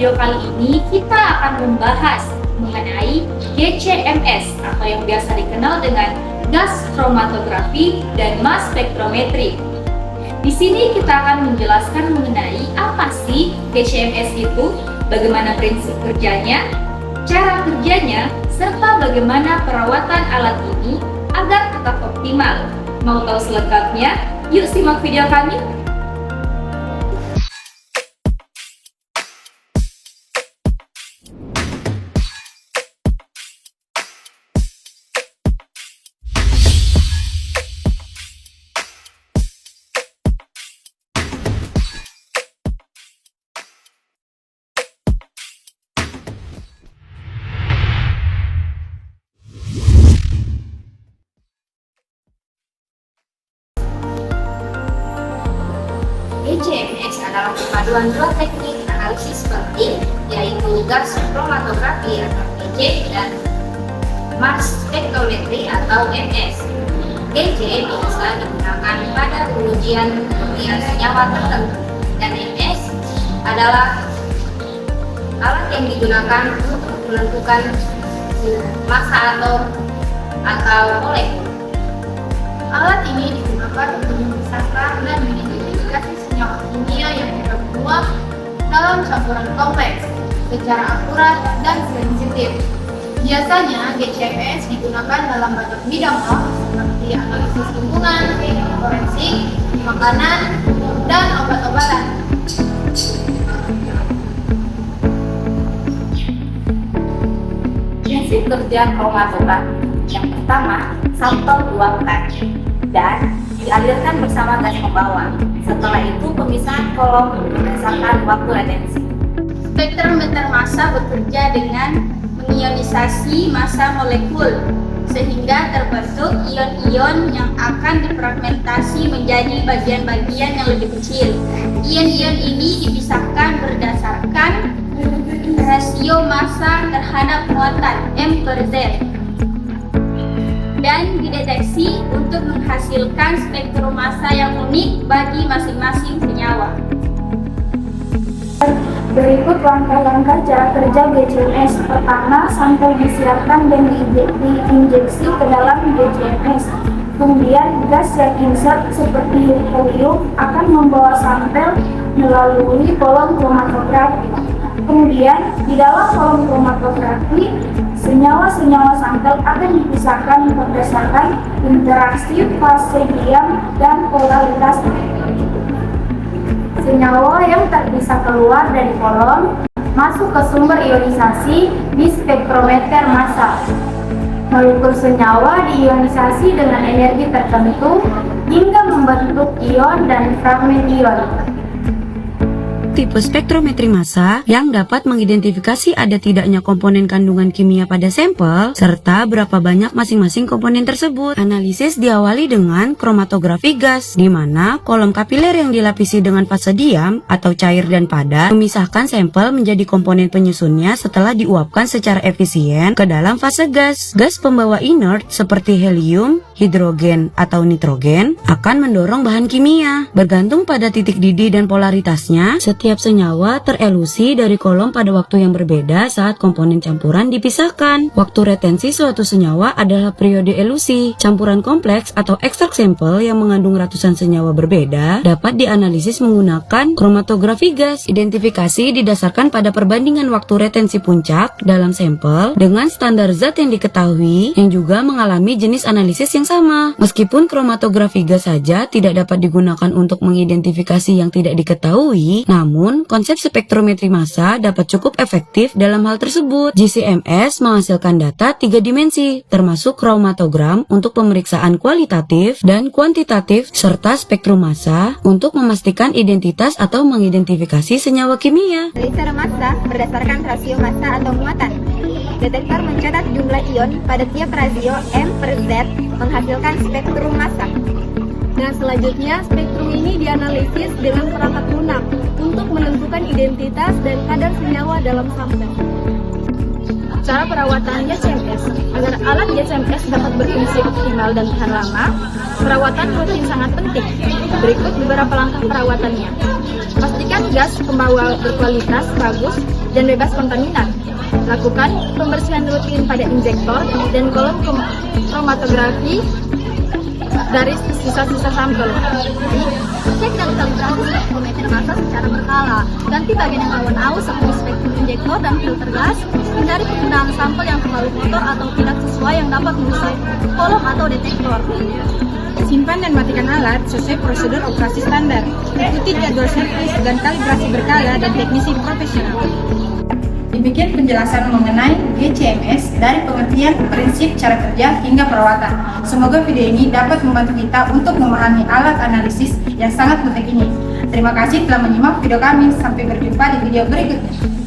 video kali ini kita akan membahas mengenai GCMS atau yang biasa dikenal dengan gas chromatografi dan mass spektrometri. Di sini kita akan menjelaskan mengenai apa sih GCMS itu, bagaimana prinsip kerjanya, cara kerjanya, serta bagaimana perawatan alat ini agar tetap optimal. Mau tahu selengkapnya? Yuk simak video kami. GCMS adalah perpaduan dua teknik analisis penting, yaitu gas chromatografi atau GC dan mass spektrometri atau MS. GC bisa digunakan pada pengujian senyawa tertentu, dan MS adalah alat yang digunakan untuk menentukan massa atom atau molekul. Alat ini digunakan untuk memisahkan dan mengidentifikasi senyawa kimia yang termuat dalam campuran kompleks secara akurat dan sensitif. Biasanya GCMS digunakan dalam banyak bidang seperti analisis lingkungan, forensik, makanan, dan obat-obatan. Prinsip kerja chromatografi. Yang pertama, sampel diuapkan dan dialirkan bersama gas pembawa. Setelah itu pemisahan kolom berdasarkan waktu retensi. Spektrometer massa bekerja dengan mengionisasi massa molekul sehingga terbentuk ion-ion yang akan difragmentasi menjadi bagian-bagian yang lebih kecil. Ion-ion ini dipisahkan berdasarkan rasio massa terhadap muatan M/Z dan dideteksi untuk menghasilkan spektrum massa yang unik bagi masing-masing senyawa. Berikut langkah-langkah cara kerja GCMS. Pertama, sampel disiapkan dan diinjeksi ke dalam GCMS. Kemudian, gas yang insert seperti helium akan membawa sampel melalui kolom chromatografi. Kemudian, di dalam kolom chromatografi, senyawa-senyawa sampel akan dipisahkan berdasarkan interaksi fase diam dan polaritas. Senyawa yang tak bisa keluar dari kolom masuk ke sumber ionisasi di spektrometer massa. Molekul senyawa diionisasi dengan energi tertentu hingga membentuk ion dan fragmen ion. Tipe spektrometri massa yang dapat mengidentifikasi ada tidaknya komponen kandungan kimia pada sampel serta berapa banyak masing-masing komponen tersebut. Analisis diawali dengan kromatografi gas, di mana kolom kapiler yang dilapisi dengan fase diam atau cair dan padat memisahkan sampel menjadi komponen penyusunnya setelah diuapkan secara efisien ke dalam fase gas. Gas pembawa inert seperti helium, hidrogen, atau nitrogen akan mendorong bahan kimia. Bergantung pada titik didih dan polaritasnya, setiap senyawa terelusi dari kolom pada waktu yang berbeda saat komponen campuran dipisahkan. Waktu retensi suatu senyawa adalah periode elusi. Campuran kompleks atau ekstrak sampel yang mengandung ratusan senyawa berbeda dapat dianalisis menggunakan kromatografi gas. Identifikasi didasarkan pada perbandingan waktu retensi puncak dalam sampel dengan standar zat yang diketahui yang juga mengalami jenis analisis yang sama. Meskipun kromatografi gas saja tidak dapat digunakan untuk mengidentifikasi yang tidak diketahui, namun konsep spektrometri massa dapat cukup efektif dalam hal tersebut. GCMS menghasilkan data 3 dimensi, termasuk chromatogram untuk pemeriksaan kualitatif dan kuantitatif, serta spektrum massa untuk memastikan identitas atau mengidentifikasi senyawa kimia. Laser massa berdasarkan rasio massa atau muatan. Detektor mencatat jumlah ion pada tiap rasio M/Z menghasilkan spektrum massa. Dan selanjutnya, spektrum ini dianalisis dengan perangkat lunak untuk menentukan identitas dan kadar senyawa dalam sampel. Cara perawatan GCMS. Agar alat GCMS dapat berfungsi optimal dan tahan lama, perawatan rutin sangat penting. Berikut beberapa langkah perawatannya. Pastikan Pastikan gas pembawa berkualitas bagus dan bebas kontaminan. Lakukan pembersihan rutin pada injektor dan kolom kromatografi dari sisa-sisa sampel. Cek dan kalibrasi spektrometer massa secara berkala. Ganti bagian yang rawan aus seperti spektrum injektor dan filter gas. Hindari penggunaan sampel yang terlalu kotor atau tidak sesuai yang dapat merusak kolom atau detektor. Simpan dan matikan alat sesuai prosedur operasi standar. Ikuti jadwal servis dan kalibrasi berkala dan teknisi profesional. Demikian penjelasan mengenai GCMS dari pengertian prinsip cara kerja hingga perawatan. Semoga video ini dapat membantu kita untuk memahami alat analisis yang sangat penting ini. Terima kasih telah menyimak video kami. Sampai berjumpa di video berikutnya.